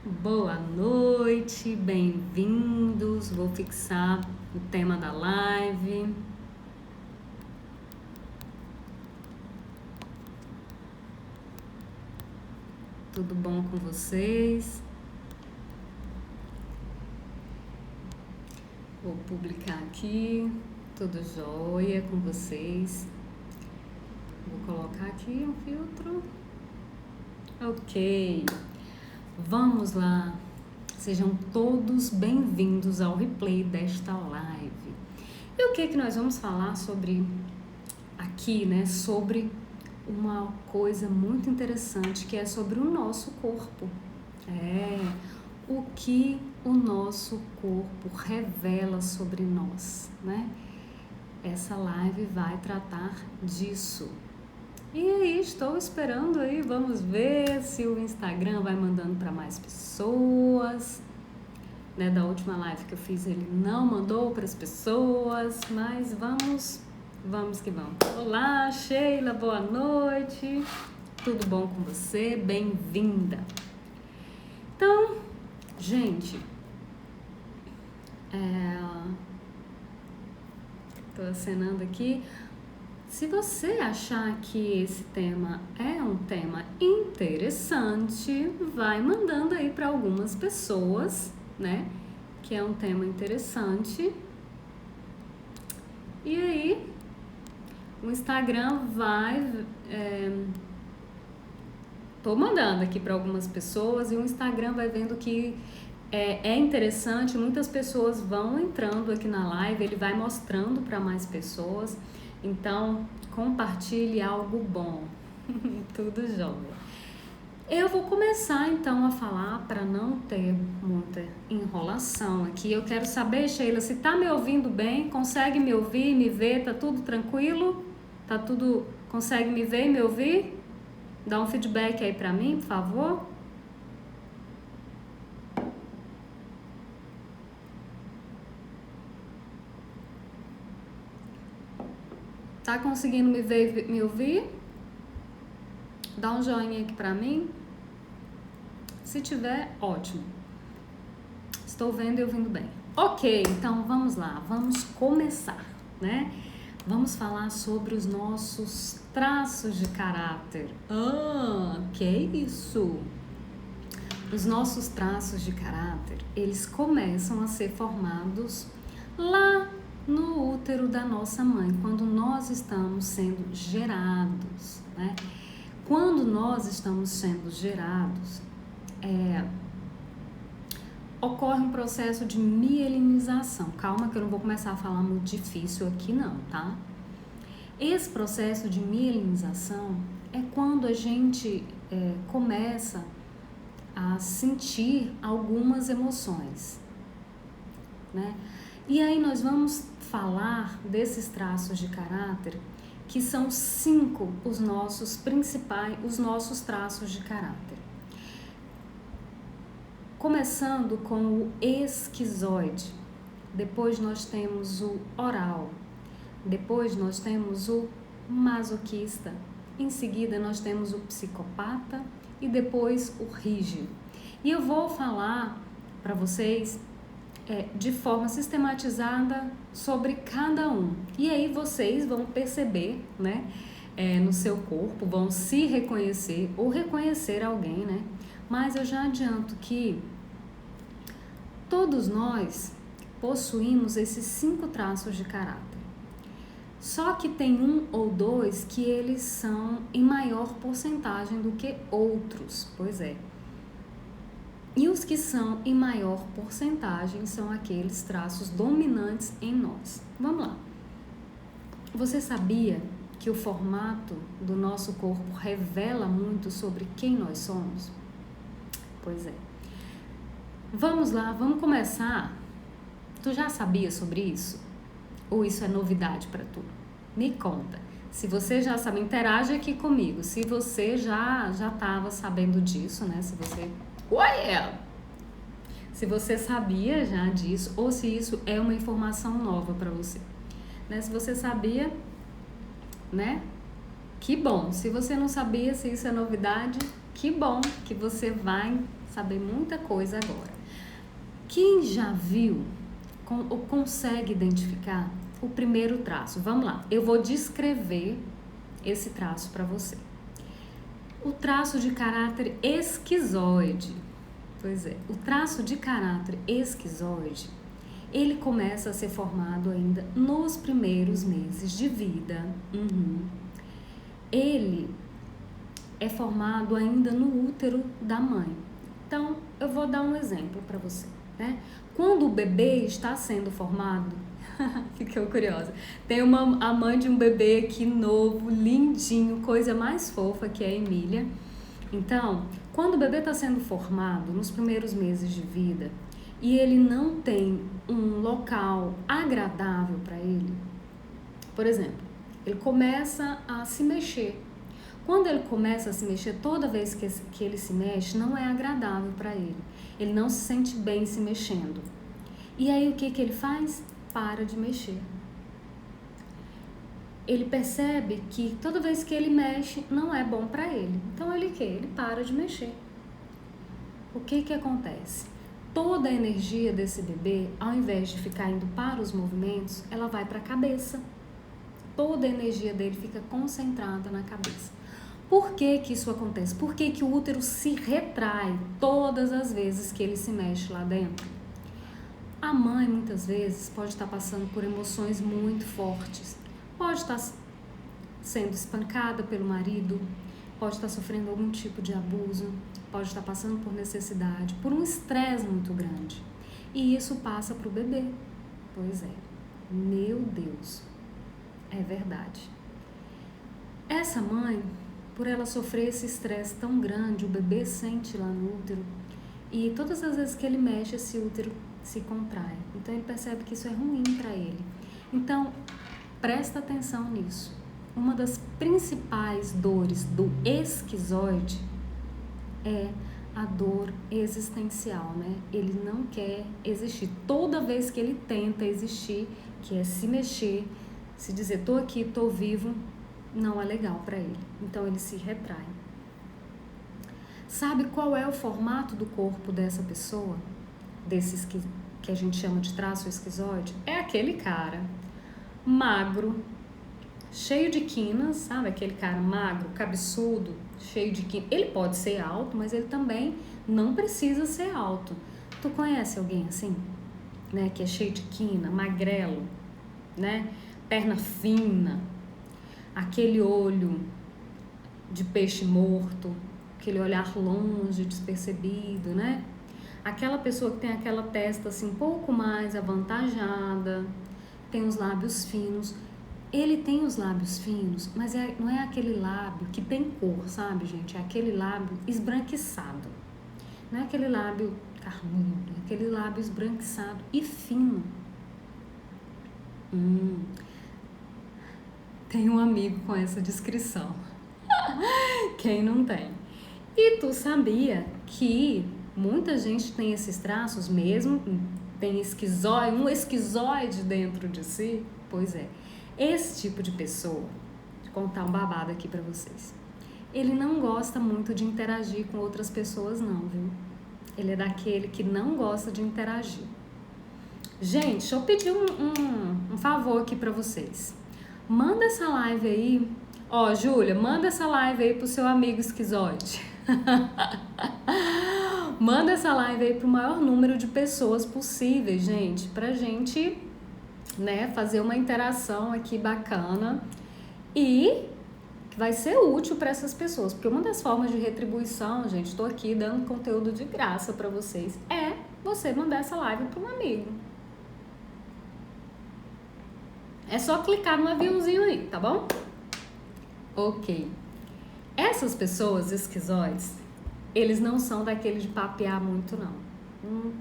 Boa noite, bem-vindos. Vou fixar o tema da live. Tudo bom com vocês? Vou publicar aqui. Tudo jóia com vocês? Vou colocar aqui um filtro. Ok. Vamos lá. Sejam todos bem-vindos ao replay desta live. E o que nós vamos falar sobre aqui, né? Sobre uma coisa muito interessante que é sobre o nosso corpo. O que o nosso corpo revela sobre nós, né? Essa live vai tratar disso. E aí, estou esperando aí, vamos ver se o Instagram vai mandando para mais pessoas. Né, da última live que eu fiz, ele não mandou para as pessoas, mas vamos que vamos. Olá, Sheila, boa noite. Tudo bom com você? Bem-vinda. Então, gente, tô acenando aqui. Se você achar que esse tema é um tema interessante, vai mandando aí para algumas pessoas, né? Que é um tema interessante. E aí, o Instagram vai... Tô mandando aqui para algumas pessoas e o Instagram vai vendo que é interessante. Muitas pessoas vão entrando aqui na live, ele vai mostrando para mais pessoas. Então, compartilhe algo bom. Tudo jóia. Eu vou começar, então, a falar para não ter muita enrolação aqui. Eu quero saber, Sheila, se tá me ouvindo bem, consegue me ouvir, me ver, tá tudo tranquilo? Tá tudo... Consegue me ver e me ouvir? Dá um feedback aí para mim, por favor. Tá conseguindo me ver e me ouvir? Dá um joinha aqui pra mim. Se tiver, ótimo. Estou vendo e ouvindo bem. Ok, então vamos lá. Vamos começar, né? Vamos falar sobre os nossos traços de caráter. Que isso? Os nossos traços de caráter, eles começam a ser formados lá no útero da nossa mãe, quando nós estamos sendo gerados, né? Quando nós estamos sendo gerados, ocorre um processo de mielinização. Calma que eu não vou começar a falar muito difícil aqui não, tá? Esse processo de mielinização é quando a gente começa a sentir algumas emoções, né? E aí nós vamos falar desses traços de caráter, que são 5 os nossos principais, os nossos traços de caráter. Começando com o esquizoide, depois nós temos o oral, depois nós temos o masoquista, em seguida nós temos o psicopata e depois o rígido. E eu vou falar para vocês de forma sistematizada sobre cada um. E aí vocês vão perceber, né, no seu corpo, vão se reconhecer ou reconhecer alguém, né? Mas eu já adianto que todos nós possuímos esses 5 traços de caráter. Só que tem 1 ou 2 que eles são em maior porcentagem do que outros, pois é. E os que são em maior porcentagem são aqueles traços dominantes em nós. Vamos lá. Você sabia que o formato do nosso corpo revela muito sobre quem nós somos? Pois é. Vamos lá, vamos começar. Tu já sabia sobre isso? Ou isso é novidade para tu? Me conta. Se você já sabe, interage aqui comigo. Se você já estava sabendo disso, né? Se você... Se você sabia já disso, ou se isso é uma informação nova para você, né? Se você sabia, né? Que bom. Se você não sabia, se isso é novidade, Que bom que você vai saber muita coisa agora. Quem já viu ou consegue identificar o primeiro traço? Vamos lá, eu vou descrever esse traço para você. O traço de caráter esquizoide. Pois é, o traço de caráter esquizoide, ele começa a ser formado ainda nos primeiros meses de vida. Ele é formado ainda no útero da mãe. Então, eu vou dar um exemplo para você, né? Quando o bebê está sendo formado, fiquei curiosa, tem a mãe de um bebê aqui novo, lindinho, coisa mais fofa, que é a Emília. Então, quando o bebê está sendo formado nos primeiros meses de vida e ele não tem um local agradável para ele, por exemplo, ele começa a se mexer. Quando ele começa a se mexer, toda vez que ele se mexe, não é agradável para ele. Ele não se sente bem se mexendo. E aí o que ele faz? Para de mexer. Ele percebe que toda vez que ele mexe, não é bom para ele. Então ele para de mexer. O que acontece? Toda a energia desse bebê, ao invés de ficar indo para os movimentos, ela vai para a cabeça. Toda a energia dele fica concentrada na cabeça. Por que isso acontece? Por que o útero se retrai todas as vezes que ele se mexe lá dentro? A mãe, muitas vezes, pode estar passando por emoções muito fortes. Pode estar sendo espancada pelo marido, pode estar sofrendo algum tipo de abuso, pode estar passando por necessidade, por um estresse muito grande. E isso passa para o bebê. Pois é, meu Deus, é verdade. Essa mãe, por ela sofrer esse estresse tão grande, o bebê sente lá no útero, e todas as vezes que ele mexe, esse útero se contrai. Então ele percebe que isso é ruim para ele. Então, presta atenção nisso. Uma das principais dores do esquizoide é a dor existencial, né? Ele não quer existir. Toda vez que ele tenta existir, que é se mexer, se dizer, tô aqui, tô vivo, não é legal para ele. Então ele se retrai. Sabe qual é o formato do corpo dessa pessoa? Desses que a gente chama de traço esquizoide? É aquele cara magro, cheio de quinas, sabe? Aquele cara magro, cabeçudo, cheio de quinas. Ele pode ser alto, mas ele também não precisa ser alto. Tu conhece alguém assim? Né? Que é cheio de quina, magrelo, né? Perna fina, aquele olho de peixe morto, aquele olhar longe, despercebido, né? Aquela pessoa que tem aquela testa assim um pouco mais avantajada, tem os lábios finos. Ele tem os lábios finos, mas não é aquele lábio que tem cor, sabe, gente? É aquele lábio esbranquiçado. Não é aquele lábio carnudo, é aquele lábio esbranquiçado e fino. Tem um amigo com essa descrição. Quem não tem? E tu sabia que muita gente tem esses traços mesmo? Tem um esquizoide dentro de si? Pois é. Esse tipo de pessoa, vou contar um babado aqui pra vocês. Ele não gosta muito de interagir com outras pessoas não, viu? Ele é daquele que não gosta de interagir. Gente, deixa eu pedir um favor aqui pra vocês. Manda essa live aí. Ó, Júlia, manda essa live aí pro seu amigo esquizoide. Manda essa live aí pro maior número de pessoas possíveis, gente. Pra gente, né, fazer uma interação aqui bacana. E que vai ser útil para essas pessoas. Porque uma das formas de retribuição, gente, estou aqui dando conteúdo de graça para vocês, é você mandar essa live para um amigo. É só clicar no aviãozinho aí, tá bom? Ok. Essas pessoas esquizoides, eles não são daquele de papear muito, não.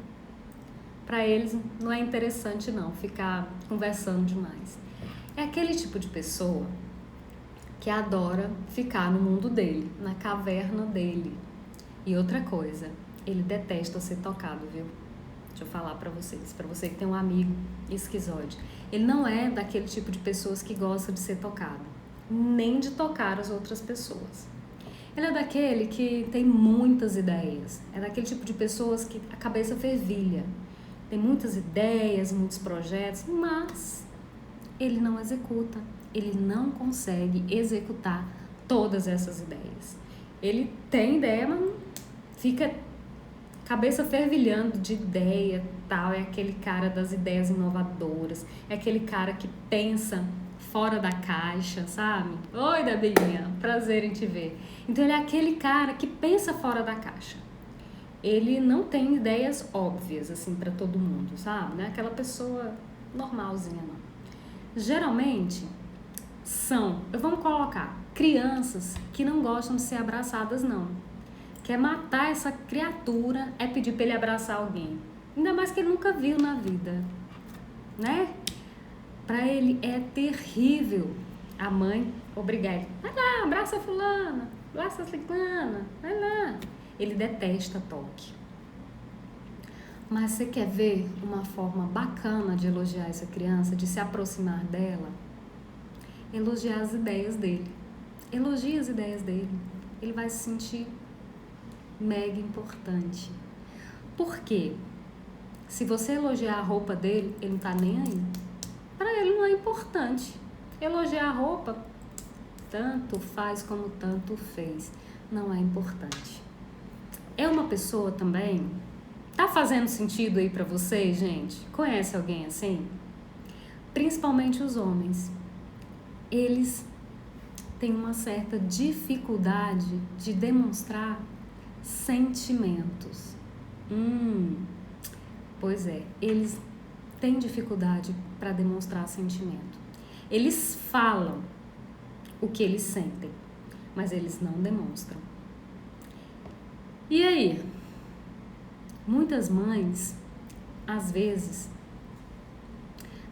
Para eles não é interessante, não, ficar conversando demais. É aquele tipo de pessoa que adora ficar no mundo dele, na caverna dele. E outra coisa, ele detesta ser tocado, viu? Deixa eu falar pra vocês, pra você que tem um amigo esquizoide. Ele não é daquele tipo de pessoas que gosta de ser tocado, nem de tocar as outras pessoas. Ele é daquele que tem muitas ideias. É daquele tipo de pessoas que a cabeça fervilha. Tem muitas ideias, muitos projetos, mas ele não executa. Ele não consegue executar todas essas ideias. Ele tem ideia, mas fica cabeça fervilhando de ideia, tal. É aquele cara das ideias inovadoras. É aquele cara que pensa fora da caixa, sabe? Oi, Debinha, prazer em te ver. Então ele é aquele cara que pensa fora da caixa. Ele não tem ideias óbvias, assim, para todo mundo, sabe? Não é aquela pessoa normalzinha, não. Geralmente, vamos colocar, crianças que não gostam de ser abraçadas, não. Quer matar essa criatura é pedir para ele abraçar alguém. Ainda mais que ele nunca viu na vida, né? Para ele é terrível a mãe obrigar ele. Vai lá, abraça fulana, abraça ciclana, vai lá. Ele detesta toque. Mas você quer ver uma forma bacana de elogiar essa criança, de se aproximar dela? Elogiar as ideias dele. Elogie as ideias dele. Ele vai se sentir mega importante. Por quê? Se você elogiar a roupa dele, ele não tá nem aí. Para ele não é importante. Elogiar a roupa, tanto faz como tanto fez. Não é importante. É uma pessoa também... Tá fazendo sentido aí pra vocês, gente? Conhece alguém assim? Principalmente os homens. Eles têm uma certa dificuldade de demonstrar sentimentos. Pois é, eles têm dificuldade para demonstrar sentimento. Eles falam o que eles sentem, mas eles não demonstram. E aí? Muitas mães, às vezes,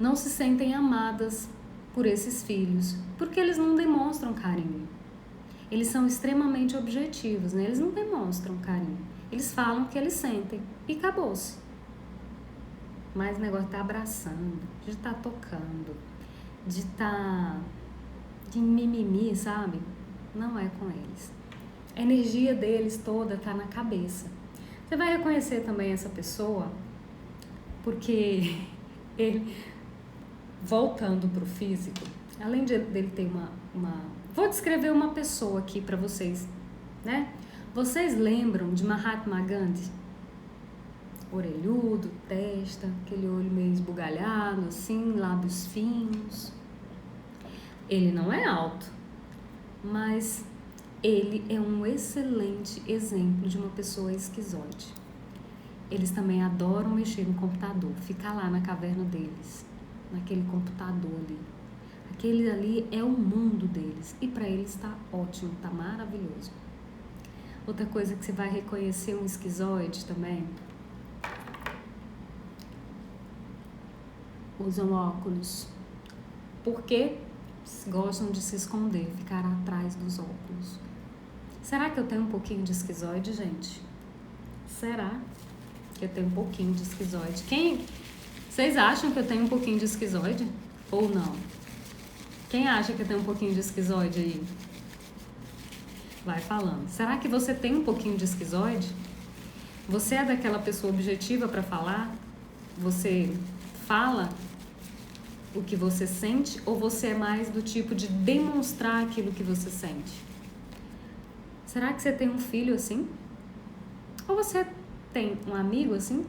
não se sentem amadas por esses filhos, porque eles não demonstram carinho. Eles são extremamente objetivos, né? Eles não demonstram carinho. Eles falam o que eles sentem e acabou-se. Mas o negócio de tá abraçando, de tá tocando, de mimimi, sabe? Não é com eles. A energia deles toda tá na cabeça. Você vai reconhecer também essa pessoa, porque ele, voltando pro físico, além dele ter uma... Vou descrever uma pessoa aqui para vocês, né? Vocês lembram de Mahatma Gandhi? Orelhudo, testa, aquele olho meio esbugalhado, assim, lábios finos. Ele não é alto, mas ele é um excelente exemplo de uma pessoa esquizoide. Eles também adoram mexer no computador, ficar lá na caverna deles, naquele computador ali. Aquele ali é o mundo deles e para eles está ótimo, está maravilhoso. Outra coisa que você vai reconhecer um esquizoide também, usam óculos, porque gostam de se esconder, ficar atrás dos óculos. Será que eu tenho um pouquinho de esquizoide, gente? Será que eu tenho um pouquinho de esquizoide? Vocês acham que eu tenho um pouquinho de esquizoide? Ou não? Quem acha que eu tenho um pouquinho de esquizoide aí? Vai falando. Será que você tem um pouquinho de esquizoide? Você é daquela pessoa objetiva para falar? Você fala o que você sente? Ou você é mais do tipo de demonstrar aquilo que você sente? Será que você tem um filho assim? Ou você tem um amigo assim?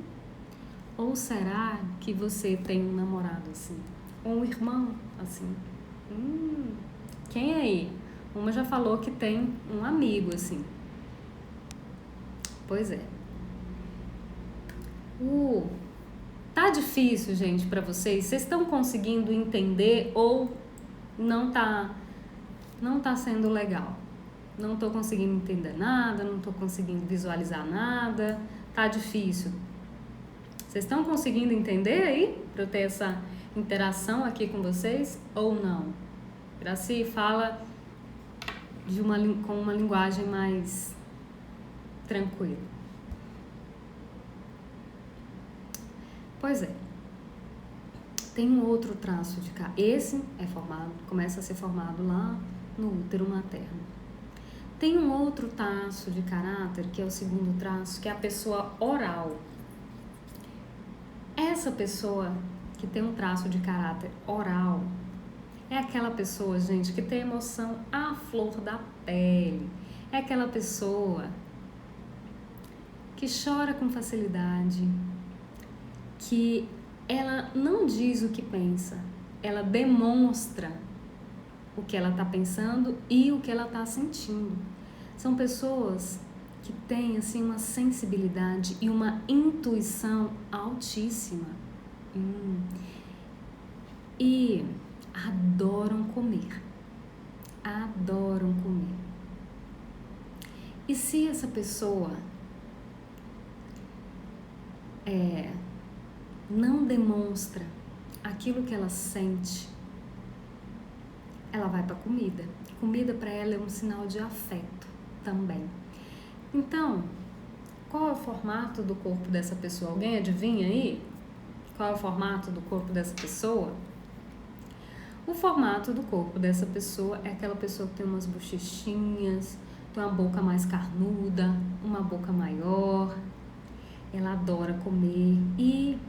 Ou será que você tem um namorado assim? Ou um irmão assim? Quem aí? Uma já falou que tem um amigo assim. Pois é. Tá difícil, gente, pra vocês? Vocês estão conseguindo entender ou não tá sendo legal? Não tô conseguindo entender nada, não tô conseguindo visualizar nada, tá difícil. Vocês estão conseguindo entender aí? Pra eu ter essa interação aqui com vocês ou não? Graci, fala com uma linguagem mais tranquila. Pois é. Tem um outro traço de cá. Esse começa a ser formado lá no útero materno. Tem um outro traço de caráter, que é o segundo traço, que é a pessoa oral. Essa pessoa que tem um traço de caráter oral é aquela pessoa, gente, que tem emoção à flor da pele. É aquela pessoa que chora com facilidade, que ela não diz o que pensa, ela demonstra o que ela está pensando e o que ela está sentindo. São pessoas que têm assim uma sensibilidade e uma intuição altíssima. E adoram comer. Adoram comer. E se essa pessoa não demonstra aquilo que ela sente, ela vai para comida. Comida para ela é um sinal de afeto também. Então, qual é o formato do corpo dessa pessoa? Alguém adivinha aí? Qual é o formato do corpo dessa pessoa? O formato do corpo dessa pessoa é aquela pessoa que tem umas bochechinhas, tem uma boca mais carnuda, uma boca maior. Ela adora comer e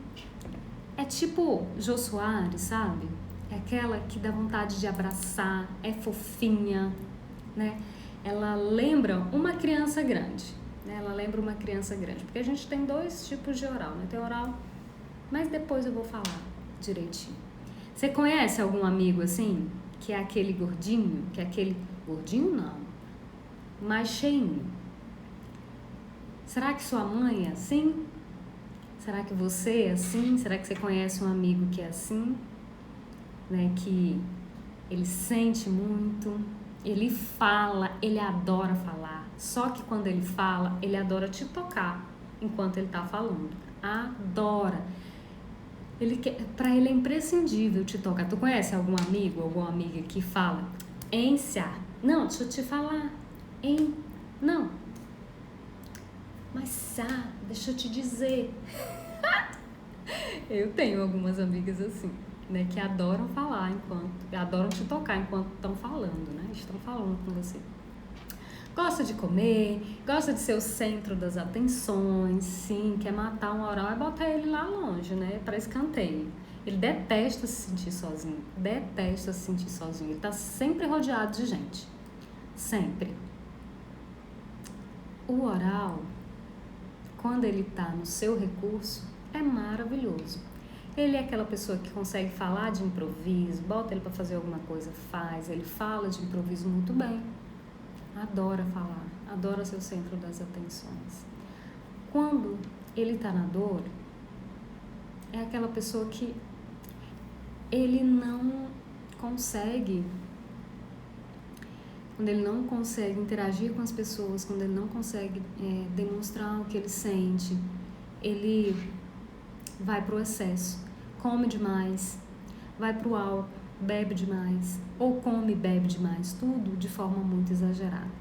é tipo Jô Soares, sabe? É aquela que dá vontade de abraçar, é fofinha, né? Ela lembra uma criança grande, né? Ela lembra uma criança grande, porque a gente tem dois tipos de oral, né? Tem oral, mas depois eu vou falar direitinho. Você conhece algum amigo assim, que é aquele gordinho, que é aquele... Gordinho não, mais cheinho. Será que sua mãe é assim? Será que você é assim? Será que você conhece um amigo que é assim? Né, que ele sente muito, ele fala, ele adora falar. Só que quando ele fala, ele adora te tocar enquanto ele tá falando. Adora. Pra ele é imprescindível te tocar. Tu conhece algum amigo, alguma amiga que fala, Ência, não, deixa eu te falar, hein? Não. Mas deixa eu te dizer. Eu tenho algumas amigas assim, né, que adoram falar adoram te tocar enquanto estão falando, né? Estão falando com você. Gosta de comer, gosta de ser o centro das atenções, sim, quer matar um oral e botar ele lá longe, né, para escanteio. Ele detesta se sentir sozinho, ele tá sempre rodeado de gente, sempre. O oral, quando ele tá no seu recurso, é maravilhoso. Ele é aquela pessoa que consegue falar de improviso, bota ele para fazer alguma coisa, faz, ele fala de improviso muito bem. Adora falar, adora ser o centro das atenções. Quando ele tá na dor, é aquela pessoa que ele não consegue, quando ele não consegue interagir com as pessoas, quando ele não consegue demonstrar o que ele sente, ele vai pro excesso, come demais, vai pro álcool, bebe demais, ou come e bebe demais, tudo de forma muito exagerada.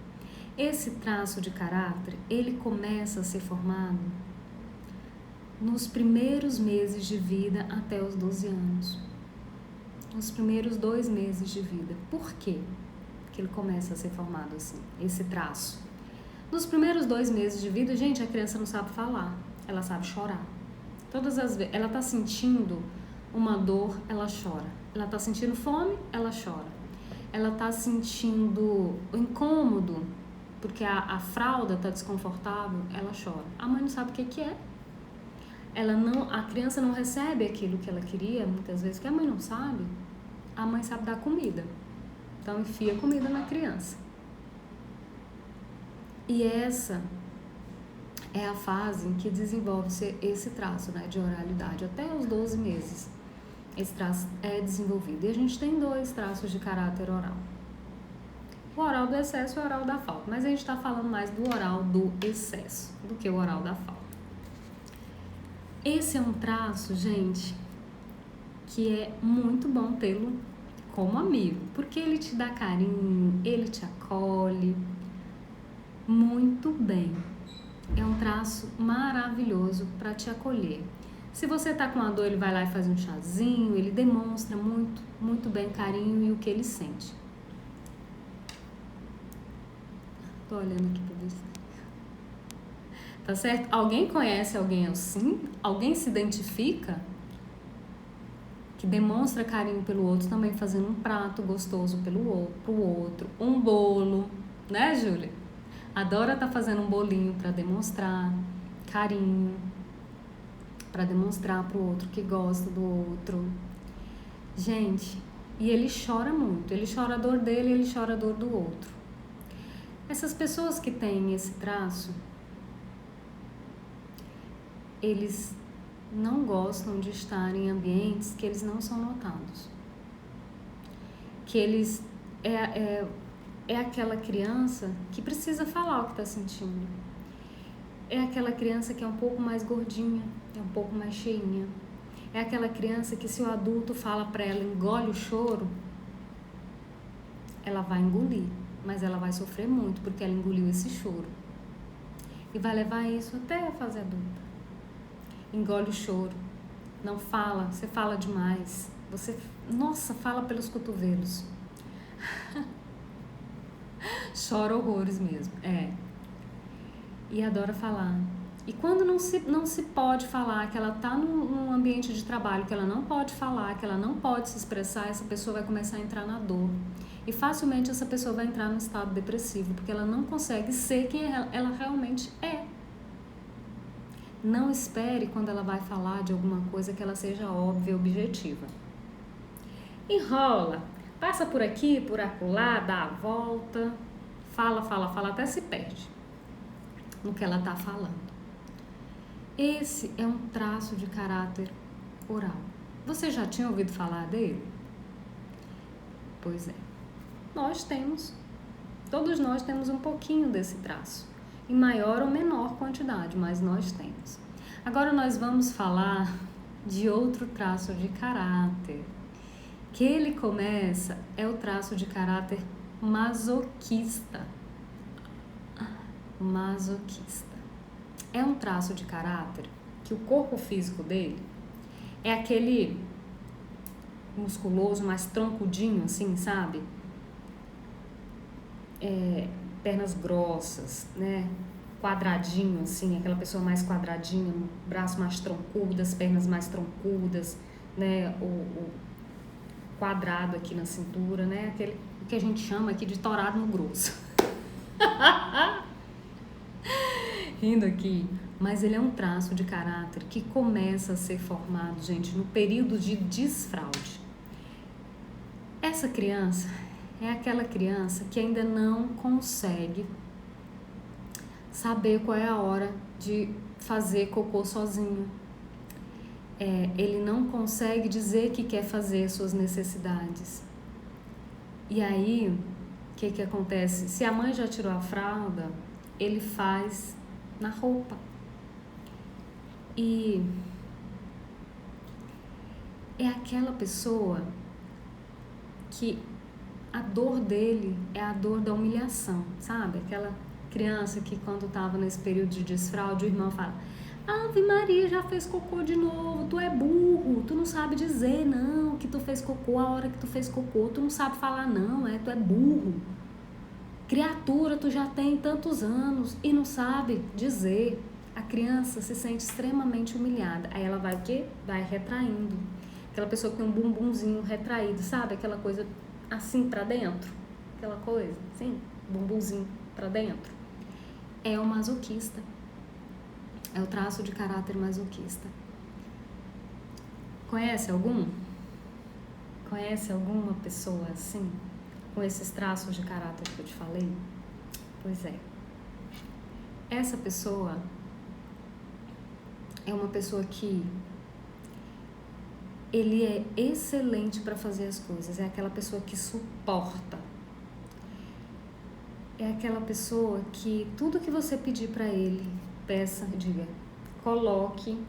Esse traço de caráter, ele começa a ser formado nos primeiros meses de vida até os 12 anos. Nos primeiros 2 meses de vida. Por quê que ele começa a ser formado assim, esse traço? Nos primeiros 2 meses de vida, gente, a criança não sabe falar, ela sabe chorar. Todas as vezes, ela tá sentindo uma dor, ela chora. Ela tá sentindo fome, ela chora. Ela tá sentindo incômodo, porque a fralda tá desconfortável, ela chora. A mãe não sabe o que é. A criança não recebe aquilo que ela queria, muitas vezes, que a mãe não sabe. A mãe sabe dar comida. Então, enfia comida na criança. E essa é a fase em que desenvolve-se esse traço, né, de oralidade, até os 12 meses. Esse traço é desenvolvido. E a gente tem 2 traços de caráter oral. O oral do excesso e o oral da falta. Mas a gente está falando mais do oral do excesso do que o oral da falta. Esse é um traço, gente, que é muito bom tê-lo como amigo, porque ele te dá carinho, ele te acolhe muito bem. É um traço maravilhoso para te acolher. Se você tá com uma dor, ele vai lá e faz um chazinho, ele demonstra muito, muito bem carinho e o que ele sente. Tô olhando aqui pra ver se... Tá certo? Alguém conhece alguém assim? Alguém se identifica? Que demonstra carinho pelo outro, também fazendo um prato gostoso pro outro. Um bolo, né, Júlia? Adora tá fazendo um bolinho para demonstrar carinho, para demonstrar pro outro que gosta do outro. Gente, e ele chora muito. Ele chora a dor dele, ele chora a dor do outro. Essas pessoas que têm esse traço, eles não gostam de estar em ambientes que eles não são notados. Que eles... É aquela criança que precisa falar o que está sentindo. É aquela criança que é um pouco mais gordinha, é um pouco mais cheinha. É aquela criança que se o adulto fala para ela engole o choro, ela vai engolir, mas ela vai sofrer muito porque ela engoliu esse choro. E vai levar isso até a fase adulta. Engole o choro, não fala, você fala demais, você, nossa, fala pelos cotovelos. Chora horrores mesmo, e adora falar. E quando não se pode falar, que ela tá num ambiente de trabalho, que ela não pode falar, que ela não pode se expressar, essa pessoa vai começar a entrar na dor. E facilmente essa pessoa vai entrar num estado depressivo, porque ela não consegue ser quem ela realmente é. Não espere quando ela vai falar de alguma coisa que ela seja óbvia e objetiva. Enrola, passa por aqui, por acolá, dá a volta, fala, até se perde no que ela está falando. Esse é um traço de caráter oral. Você já tinha ouvido falar dele? Pois é. Todos nós temos um pouquinho desse traço, em maior ou menor quantidade, mas nós temos. Agora nós vamos falar de outro traço de caráter, que ele começa, é o traço de caráter masoquista. Masoquista. É um traço de caráter que o corpo físico dele é aquele musculoso, mais troncudinho, assim, sabe? Pernas grossas, né? Quadradinho, assim, aquela pessoa mais quadradinha, braço mais troncudo, as pernas mais troncudas, né? O quadrado aqui na cintura, né? Aquele que a gente chama aqui de torado no grosso. Rindo aqui, mas ele é um traço de caráter que começa a ser formado, gente, no período de desfraude. Essa criança é aquela criança que ainda não consegue saber qual é a hora de fazer cocô sozinho. Ele não consegue dizer que quer fazer suas necessidades. E aí, o que acontece? Se a mãe já tirou a fralda, ele faz na roupa. E é aquela pessoa que a dor dele é a dor da humilhação, sabe? Aquela criança que quando estava nesse período de desfraude, o irmão fala: Ave Maria, já fez cocô de novo, tu é burro, tu não sabe dizer não, que tu fez cocô, a hora que tu fez cocô, tu não sabe falar não, tu é burro. Criatura, tu já tem tantos anos e não sabe dizer. A criança se sente extremamente humilhada. Aí ela vai o quê? Vai retraindo. Aquela pessoa que tem um bumbumzinho retraído, sabe? Aquela coisa assim pra dentro. Aquela coisa, assim, bumbumzinho pra dentro. É o masoquista. É o traço de caráter masoquista. Conhece algum? Conhece alguma pessoa assim? Com esses traços de caráter que eu te falei? Pois é. Essa pessoa é uma pessoa que ele é excelente para fazer as coisas. É aquela pessoa que suporta. É aquela pessoa que tudo que você pedir para ele, peça, diga, coloque,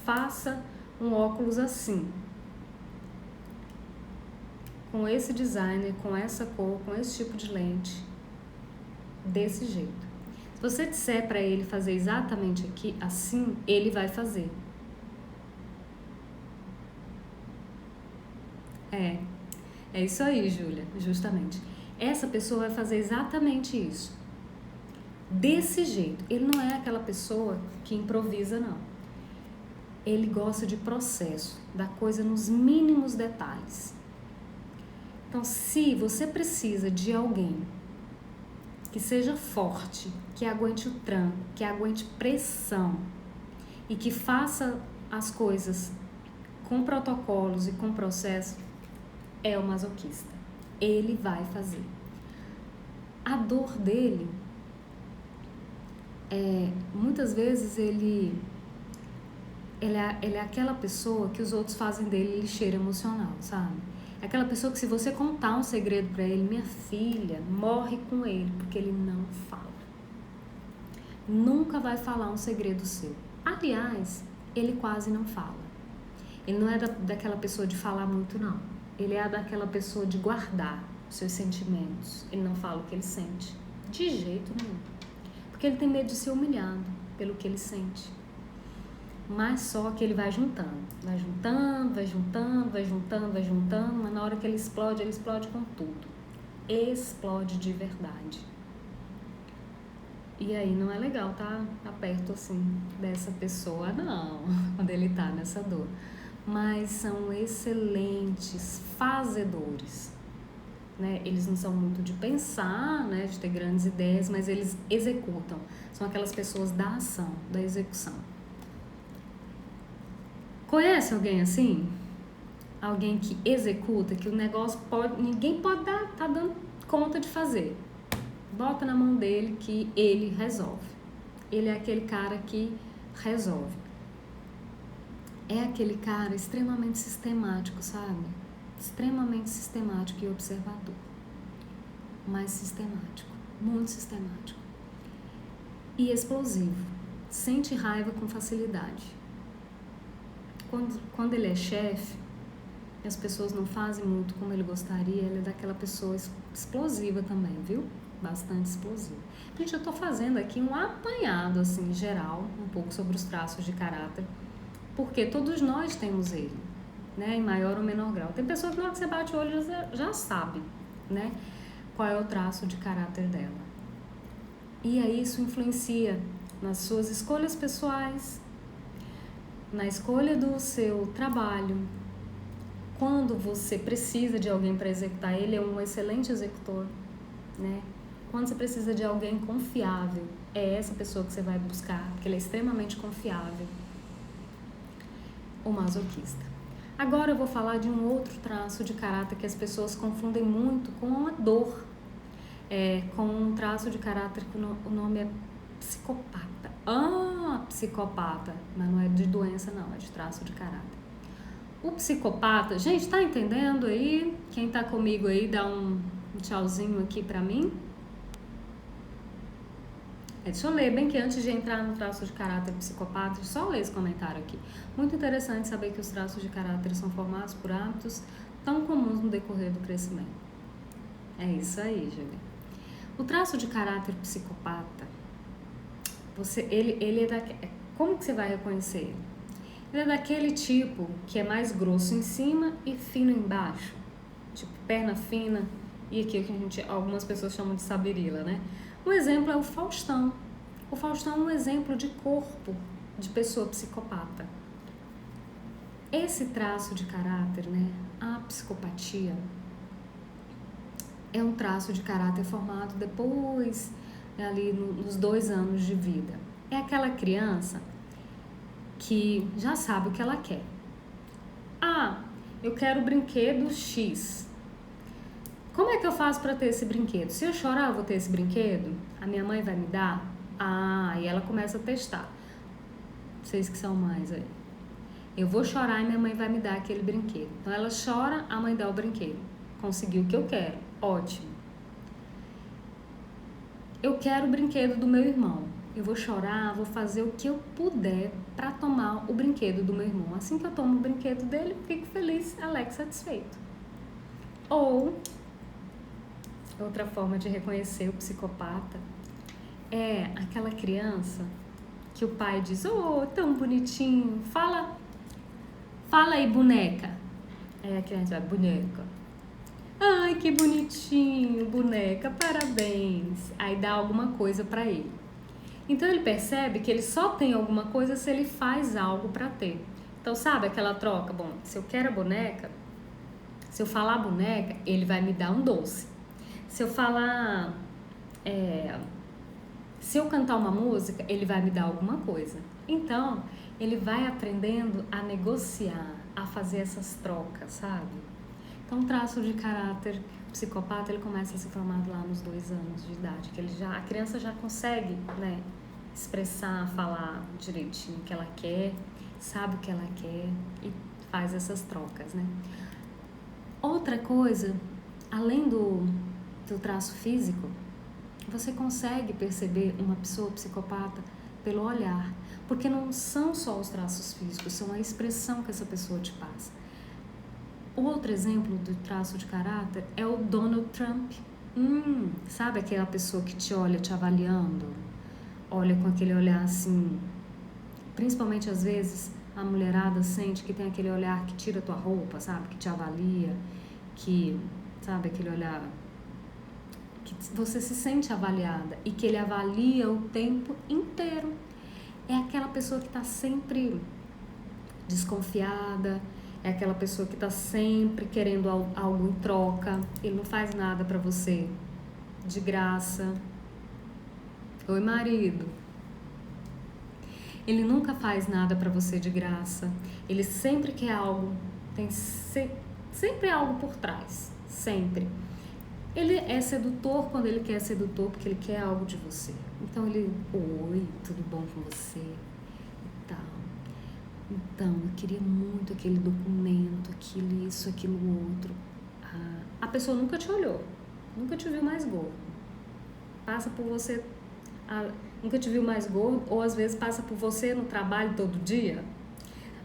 faça um óculos assim, com esse designer, com essa cor, com esse tipo de lente, desse jeito. Se você disser para ele fazer exatamente aqui, assim, ele vai fazer. É isso aí, Júlia, justamente. Essa pessoa vai fazer exatamente isso. desse jeito. Ele não é aquela pessoa que improvisa, não. Ele gosta de processo, da coisa nos mínimos detalhes. Então, se você precisa de alguém que seja forte, que aguente o tranco, que aguente pressão e que faça as coisas com protocolos e com processo, é o masoquista. Ele vai fazer. A dor dele, muitas vezes ele é aquela pessoa que os outros fazem dele lixeira emocional, sabe? É aquela pessoa que se você contar um segredo pra ele, minha filha, morre com ele, porque ele não fala. Nunca vai falar um segredo seu. Aliás, ele quase não fala. Ele não é daquela pessoa de falar muito, não. Ele é daquela pessoa de guardar os seus sentimentos. Ele não fala o que ele sente. De jeito nenhum. Porque ele tem medo de ser humilhado pelo que ele sente. Mas só que ele vai juntando, mas na hora que ele explode com tudo. Explode de verdade. E aí não é legal tá perto assim dessa pessoa, não, quando ele tá nessa dor. Mas são excelentes fazedores, né? Eles não são muito de pensar, né, de ter grandes ideias, mas eles executam. São aquelas pessoas da ação, da execução. Conhece alguém assim? Alguém que executa, que o negócio ninguém pode tá dando conta de fazer. Bota na mão dele que ele resolve. Ele é aquele cara que resolve. É aquele cara extremamente sistemático, sabe? Extremamente sistemático e observador. Mas sistemático, muito sistemático. E explosivo. Sente raiva com facilidade. Quando ele é chefe, as pessoas não fazem muito como ele gostaria, ele é daquela pessoa explosiva também, viu? Bastante explosiva. Gente, eu tô fazendo aqui um apanhado, assim, geral, um pouco sobre os traços de caráter, porque todos nós temos ele, né? Em maior ou menor grau. Tem pessoa que na hora que você bate o olho já sabe, né? Qual é o traço de caráter dela. E aí isso influencia nas suas escolhas pessoais, na escolha do seu trabalho. Quando você precisa de alguém para executar, ele é um excelente executor, né? Quando você precisa de alguém confiável, é essa pessoa que você vai buscar, porque ele é extremamente confiável. O masoquista. Agora eu vou falar de um outro traço de caráter que as pessoas confundem muito com a dor. Com um traço de caráter que o nome é psicopata. Psicopata, mas não é de doença não, é de traço de caráter. O psicopata, gente, tá entendendo aí? Quem tá comigo aí, dá um tchauzinho aqui pra mim. Deixa eu ler, bem que antes de entrar no traço de caráter psicopata, só ler esse comentário aqui. Muito interessante saber que os traços de caráter são formados por hábitos tão comuns no decorrer do crescimento. É isso aí, Júlia. O traço de caráter psicopata, ele é como que você vai reconhecer ele? Ele é daquele tipo que é mais grosso em cima e fino embaixo. Tipo, perna fina e aqui que algumas pessoas chamam de sabirila, né? Um exemplo é o Faustão. O Faustão é um exemplo de corpo de pessoa psicopata. Esse traço de caráter, né? A psicopatia é um traço de caráter formado depois, ali nos 2 anos de vida. É aquela criança que já sabe o que ela quer. Eu quero o brinquedo X. Como é que eu faço para ter esse brinquedo? Se eu chorar, eu vou ter esse brinquedo? A minha mãe vai me dar? E ela começa a testar. Vocês que são mães aí. Eu vou chorar e minha mãe vai me dar aquele brinquedo. Então ela chora, a mãe dá o brinquedo. Conseguiu o que eu quero. Ótimo. Eu quero o brinquedo do meu irmão. Eu vou chorar, vou fazer o que eu puder para tomar o brinquedo do meu irmão. Assim que eu tomo o brinquedo dele, fico feliz, alegre, satisfeito. Ou, outra forma de reconhecer o psicopata é aquela criança que o pai diz, tão bonitinho, fala aí, boneca. Aí a criança vai, boneca. Ai, que bonitinho, boneca, parabéns. Aí dá alguma coisa pra ele. Então ele percebe que ele só tem alguma coisa se ele faz algo para ter. Então sabe aquela troca? Bom, se eu quero a boneca, se eu falar boneca, ele vai me dar um doce. Se eu falar, se eu cantar uma música, ele vai me dar alguma coisa. Então ele vai aprendendo a negociar, a fazer essas trocas, sabe? Então, o traço de caráter psicopata, ele começa a ser formado lá nos 2 anos de idade, que a criança já consegue, né, expressar, falar direitinho o que ela quer, sabe o que ela quer e faz essas trocas, né? Outra coisa, além do traço físico, você consegue perceber uma pessoa psicopata pelo olhar, porque não são só os traços físicos, são a expressão que essa pessoa te passa. O outro exemplo do traço de caráter é o Donald Trump. Sabe aquela pessoa que te olha te avaliando? Olha com aquele olhar assim, principalmente às vezes a mulherada sente que tem aquele olhar que tira tua roupa, sabe? Que te avalia, que, sabe, aquele olhar que você se sente avaliada e que ele avalia o tempo inteiro. É aquela pessoa que está sempre desconfiada, é aquela pessoa que está sempre querendo algo em troca, ele não faz nada para você de graça. Oi, marido. Ele nunca faz nada para você de graça, ele sempre quer algo, tem sempre algo por trás, sempre. Ele é sedutor quando ele quer sedutor, porque ele quer algo de você. Então ele, oi, tudo bom com você? E tal. Então, eu queria muito aquele documento, aquilo, isso, aquilo, outro. A pessoa nunca te olhou, nunca te viu mais gordo. Passa por você, nunca te viu mais gordo, ou às vezes passa por você no trabalho todo dia.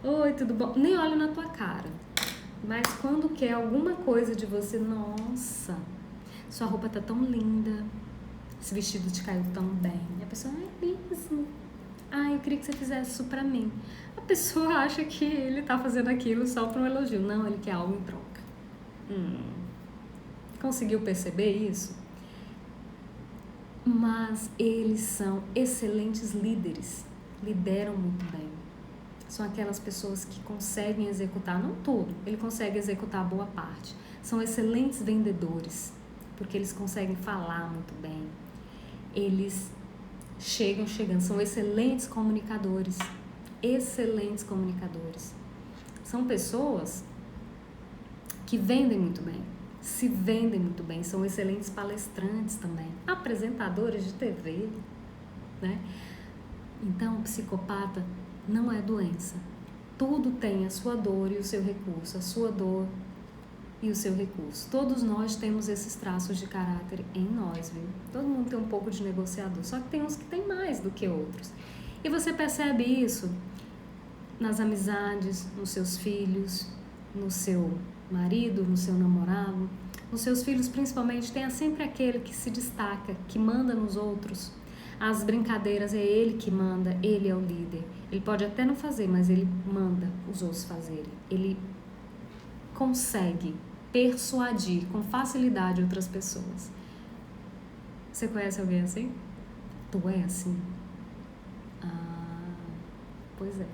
Oi, tudo bom? Nem olha na tua cara. Mas quando quer alguma coisa de você, nossa, sua roupa tá tão linda, esse vestido te caiu tão bem. E a pessoa, é mesmo? Eu queria que você fizesse isso pra mim. A pessoa acha que ele tá fazendo aquilo só para um elogio. Não, ele quer algo em troca. Conseguiu perceber isso? Mas eles são excelentes líderes, lideram muito bem. São aquelas pessoas que conseguem executar, não tudo, ele consegue executar boa parte. São excelentes vendedores, porque eles conseguem falar muito bem. Eles chegando, são excelentes comunicadores. São pessoas que vendem muito bem, se vendem muito bem, são excelentes palestrantes também, apresentadores de TV, né? Então, o psicopata não é doença. Tudo tem a sua dor e o seu recurso, a sua dor e o seu recurso. Todos nós temos esses traços de caráter em nós, viu? Todo mundo tem um pouco de negociador, só que tem uns que tem mais do que outros. E você percebe isso nas amizades, nos seus filhos, no seu marido, no seu namorado. Nos seus filhos, principalmente, tem sempre aquele que se destaca, que manda nos outros. As brincadeiras é ele que manda, ele é o líder. Ele pode até não fazer, mas ele manda os outros fazerem. Ele consegue persuadir com facilidade outras pessoas. Você conhece alguém assim? Tu é assim? Pois é.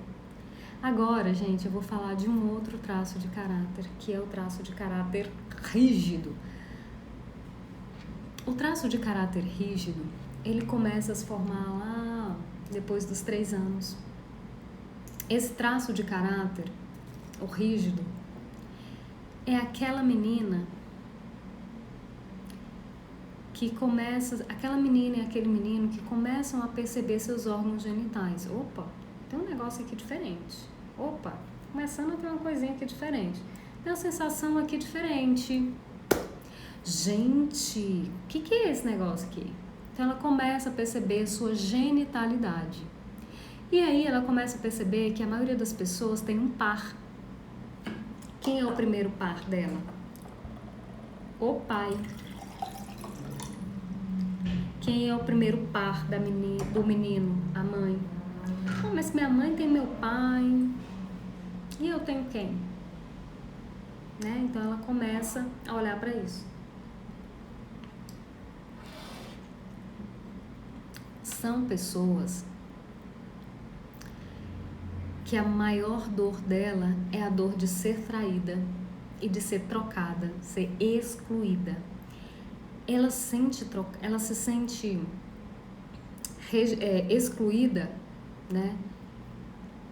Agora, gente, eu vou falar de um outro traço de caráter, que é o traço de caráter rígido. O traço de caráter rígido, ele começa a se formar lá depois dos 3 anos. Esse traço de caráter, o rígido, é aquela menina que começa, aquela menina e aquele menino que começam a perceber seus órgãos genitais. Opa, tem um negócio aqui diferente. Opa, começando a ter uma coisinha aqui diferente. Tem uma sensação aqui diferente. Gente, o que é esse negócio aqui? Então ela começa a perceber sua genitalidade. E aí ela começa a perceber que a maioria das pessoas tem um par. Quem é o primeiro par dela? O pai. Quem é o primeiro par do menino? A mãe. Mas minha mãe tem meu pai. E eu tenho quem? Né? Então ela começa a olhar para isso. são pessoas que a maior dor dela é a dor de ser traída e de ser trocada, ser excluída. Ela se sente excluída, né?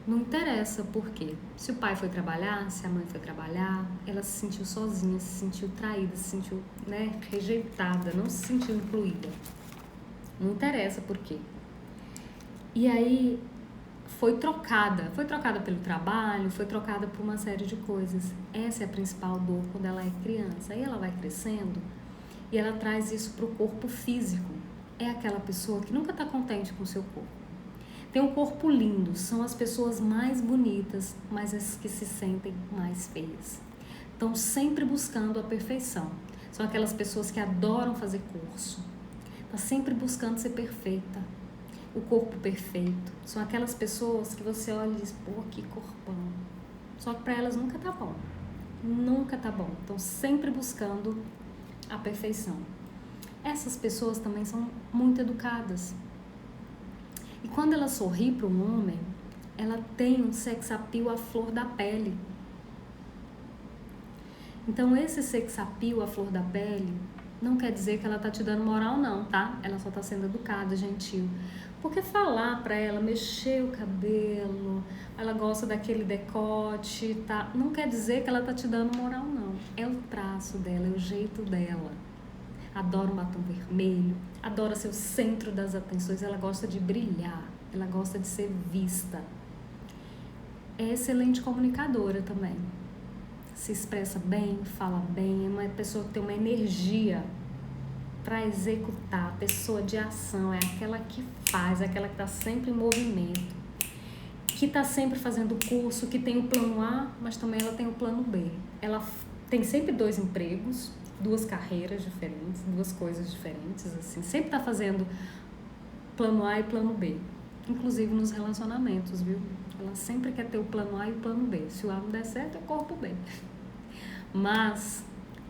Não interessa por quê. Se o pai foi trabalhar, se a mãe foi trabalhar, ela se sentiu sozinha, se sentiu traída, se sentiu, né, rejeitada, não se sentiu incluída. Não interessa por quê. E aí foi trocada pelo trabalho, foi trocada por uma série de coisas. Essa é a principal dor quando ela é criança. Aí ela vai crescendo e ela traz isso para o corpo físico. É aquela pessoa que nunca está contente com o seu corpo. Tem um corpo lindo, são as pessoas mais bonitas, mas as que se sentem mais feias. Estão sempre buscando a perfeição. São aquelas pessoas que adoram fazer curso. Está sempre buscando ser perfeita. O corpo perfeito. São aquelas pessoas que você olha e diz, pô, que corpão. Só que para elas nunca tá bom. Nunca tá bom. Estão sempre buscando a perfeição. Essas pessoas também são muito educadas. E quando ela sorri para um homem, ela tem um sex appeal à flor da pele. Então, esse sex appeal à flor da pele não quer dizer que ela tá te dando moral, não, tá? Ela só tá sendo educada, gentil. Porque falar pra ela, mexer o cabelo, ela gosta daquele decote, tá? Não quer dizer que ela tá te dando moral, não. É o traço dela, é o jeito dela. Adora um batom vermelho, adora ser o centro das atenções, ela gosta de brilhar, ela gosta de ser vista. É excelente comunicadora também. Se expressa bem, fala bem, é uma pessoa que tem uma energia para executar, pessoa de ação, é aquela que faz, é aquela que está sempre em movimento, que está sempre fazendo curso, que tem o plano A, mas também ela tem o plano B. Ela tem sempre 2 empregos, 2 carreiras diferentes, 2 coisas diferentes, assim, sempre está fazendo plano A e plano B, inclusive nos relacionamentos, viu? Ela sempre quer ter o plano A e o plano B. Se o A não der certo, é o corpo B. Mas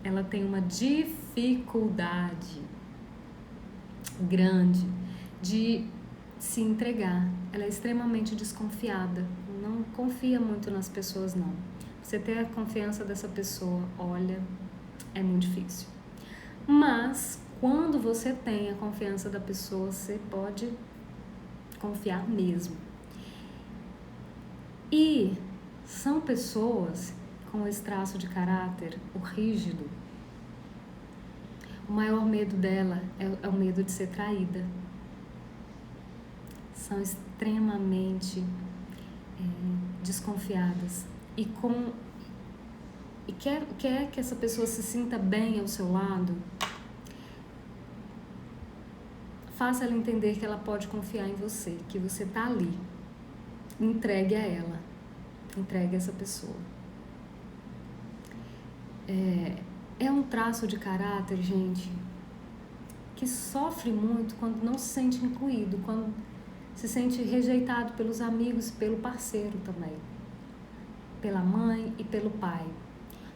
ela tem uma dificuldade grande de se entregar. Ela é extremamente desconfiada. Não confia muito nas pessoas, não. Você ter a confiança dessa pessoa, olha, é muito difícil. Mas, quando você tem a confiança da pessoa, você pode confiar mesmo. E são pessoas com esse traço de caráter, o rígido. O maior medo dela é o medo de ser traída. São extremamente desconfiadas. E quer que essa pessoa se sinta bem ao seu lado, faça ela entender que ela pode confiar em você, que você tá ali. Entregue a ela, entregue a essa pessoa. É um traço de caráter, gente, que sofre muito quando não se sente incluído, quando se sente rejeitado pelos amigos e pelo parceiro também, pela mãe e pelo pai,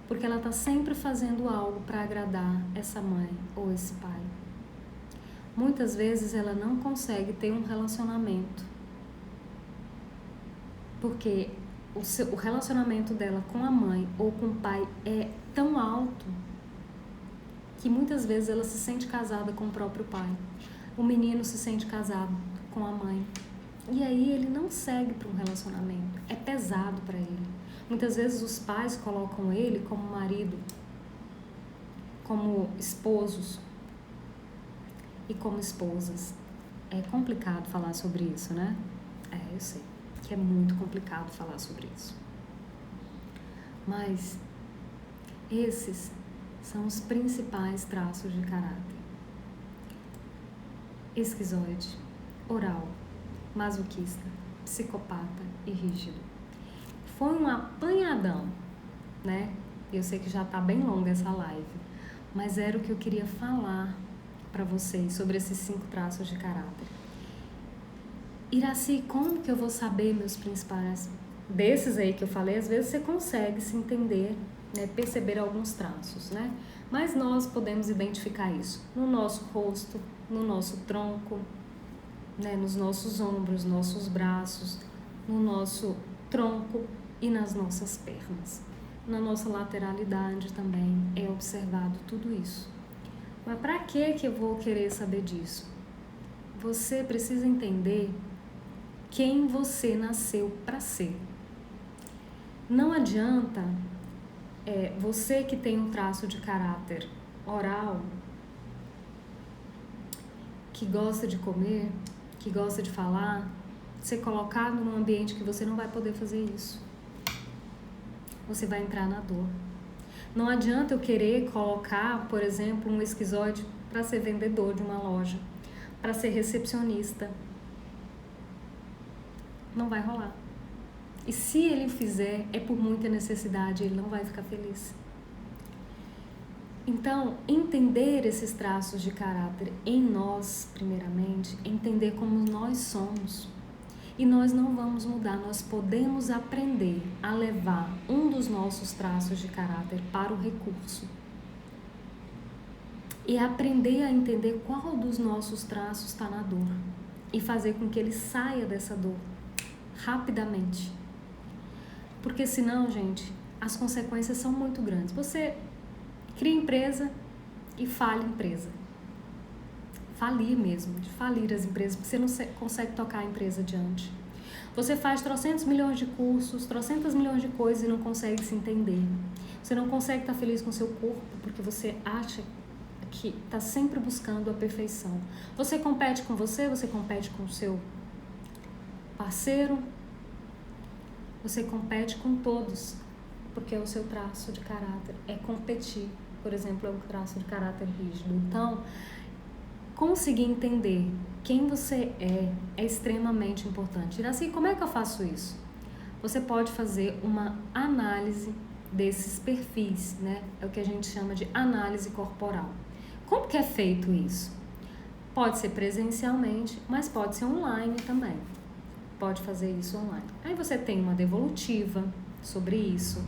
porque ela está sempre fazendo algo para agradar essa mãe ou esse pai. Muitas vezes ela não consegue ter um relacionamento, porque o relacionamento dela com a mãe ou com o pai é tão alto que muitas vezes ela se sente casada com o próprio pai. O menino se sente casado com a mãe. E aí ele não segue para um relacionamento. É pesado para ele. Muitas vezes os pais colocam ele como marido, como esposos e como esposas. É complicado falar sobre isso, né? Eu sei que é muito complicado falar sobre isso. Mas esses são os principais traços de caráter: esquizoide, oral, masoquista, psicopata e rígido. Foi um apanhadão, né? Eu sei que já tá bem longa essa live, mas era o que eu queria falar para vocês sobre esses 5 traços de caráter. Iraci, como que eu vou saber meus principais? Desses aí que eu falei, às vezes você consegue se entender, né, perceber alguns traços, né? Mas nós podemos identificar isso no nosso rosto, no nosso tronco, né, nos nossos ombros, nossos braços, no nosso tronco e nas nossas pernas. Na nossa lateralidade também é observado tudo isso. Mas para que eu vou querer saber disso? Você precisa entender quem você nasceu para ser. Não adianta você que tem um traço de caráter oral, que gosta de comer, que gosta de falar, ser colocado num ambiente que você não vai poder fazer isso. Você vai entrar na dor. Não adianta eu querer colocar, por exemplo, um esquizoide para ser vendedor de uma loja, para ser recepcionista. Não vai rolar. E se ele fizer, é por muita necessidade, ele não vai ficar feliz. Então, entender esses traços de caráter em nós, primeiramente, entender como nós somos. E nós não vamos mudar, nós podemos aprender a levar um dos nossos traços de caráter para o recurso. E aprender a entender qual dos nossos traços está na dor. E fazer com que ele saia dessa dor rapidamente. Porque senão, gente, as consequências são muito grandes. Você cria empresa e falha a empresa. Falir mesmo, de falir as empresas, porque você não consegue tocar a empresa adiante. Você faz trocentos milhões de cursos, trocentas milhões de coisas e não consegue se entender. Você não consegue estar feliz com o seu corpo, porque você acha que está sempre buscando a perfeição. Você compete com você compete com o seu parceiro, você compete com todos, porque é o seu traço de caráter, é competir. Por exemplo, é um traço de caráter rígido. Então, conseguir entender quem você é extremamente importante. Iraci, como é que eu faço isso? Você pode fazer uma análise desses perfis, né? É o que a gente chama de análise corporal. Como que é feito isso? Pode ser presencialmente, mas pode ser online também. Pode fazer isso online. Aí você tem uma devolutiva sobre isso,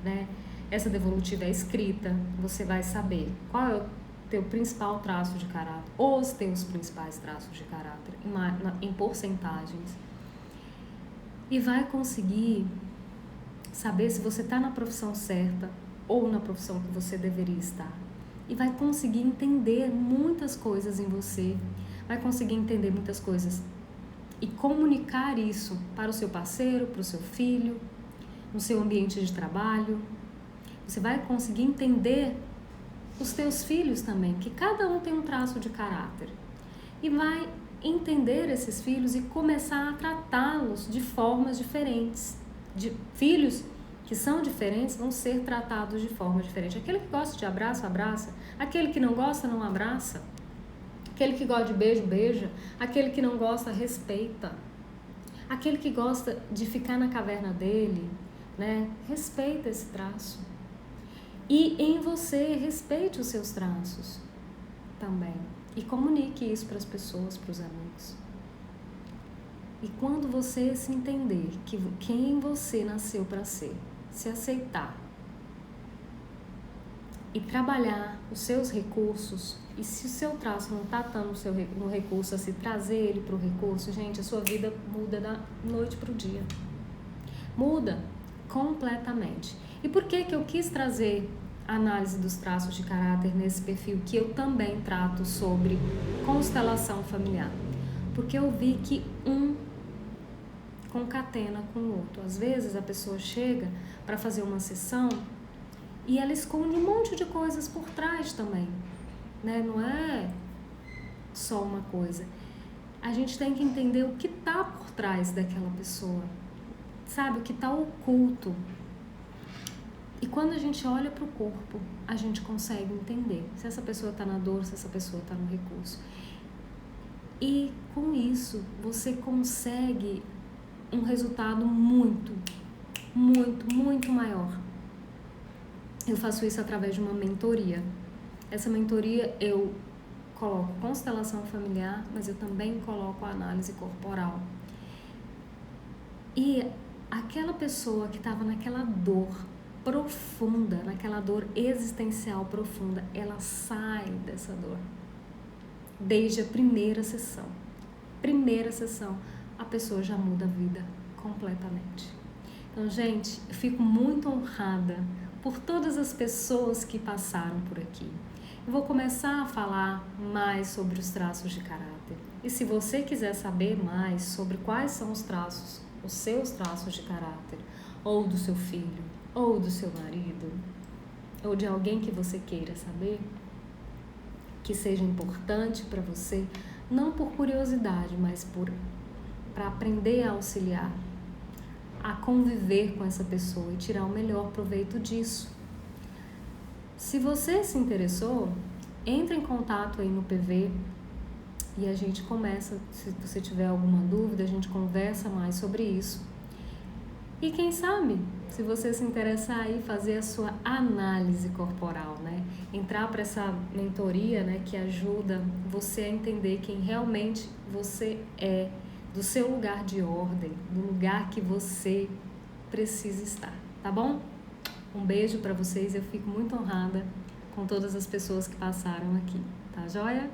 né? Essa devolutiva é escrita, você vai saber qual é o teu principal traço de caráter, os teus principais traços de caráter, em porcentagens. E vai conseguir saber se você está na profissão certa ou na profissão que você deveria estar. E vai conseguir entender muitas coisas em você, vai conseguir entender muitas coisas e comunicar isso para o seu parceiro, para o seu filho, no seu ambiente de trabalho. Você vai conseguir entender os teus filhos também, que cada um tem um traço de caráter. E vai entender esses filhos e começar a tratá-los de formas diferentes. Filhos que são diferentes vão ser tratados de forma diferente. Aquele que gosta de abraço, abraça. Aquele que não gosta, não abraça. Aquele que gosta de beijo, beija. Aquele que não gosta, respeita. Aquele que gosta de ficar na caverna dele, né? Respeita esse traço. E em você, respeite os seus traços também. E comunique isso para as pessoas, para os amigos. E quando você se entender quem você nasceu para ser, se aceitar e trabalhar os seus recursos, e se o seu traço não está tão no recurso, assim, trazer ele para o recurso, gente, a sua vida muda da noite para o dia. Muda completamente. E por que eu quis trazer a análise dos traços de caráter nesse perfil que eu também trato sobre constelação familiar? Porque eu vi que um concatena com o outro. Às vezes a pessoa chega para fazer uma sessão e ela esconde um monte de coisas por trás também, né? Não é só uma coisa. A gente tem que entender o que está por trás daquela pessoa, sabe? O que está oculto. E quando a gente olha para o corpo, a gente consegue entender se essa pessoa está na dor, se essa pessoa está no recurso. E com isso, você consegue um resultado muito, muito, muito maior. Eu faço isso através de uma mentoria. Essa mentoria eu coloco constelação familiar, mas eu também coloco a análise corporal. E aquela pessoa que estava naquela dor profunda, naquela dor existencial profunda, ela sai dessa dor desde a primeira sessão. primeira sessão, a pessoa já muda a vida completamente. Então, gente, eu fico muito honrada por todas as pessoas que passaram por aqui. Eu vou começar a falar mais sobre os traços de caráter. E se você quiser saber mais sobre quais são os seus traços de caráter, ou do seu filho, ou do seu marido, ou de alguém que você queira saber, que seja importante para você, não por curiosidade, mas para aprender a auxiliar, a conviver com essa pessoa e tirar o melhor proveito disso. Se você se interessou, entre em contato aí no PV e a gente começa, se você tiver alguma dúvida, a gente conversa mais sobre isso. E quem sabe, se você se interessar aí, fazer a sua análise corporal, né? Entrar para essa mentoria, né, que ajuda você a entender quem realmente você é, do seu lugar de ordem, do lugar que você precisa estar, tá bom? Um beijo para vocês, eu fico muito honrada com todas as pessoas que passaram aqui, tá joia?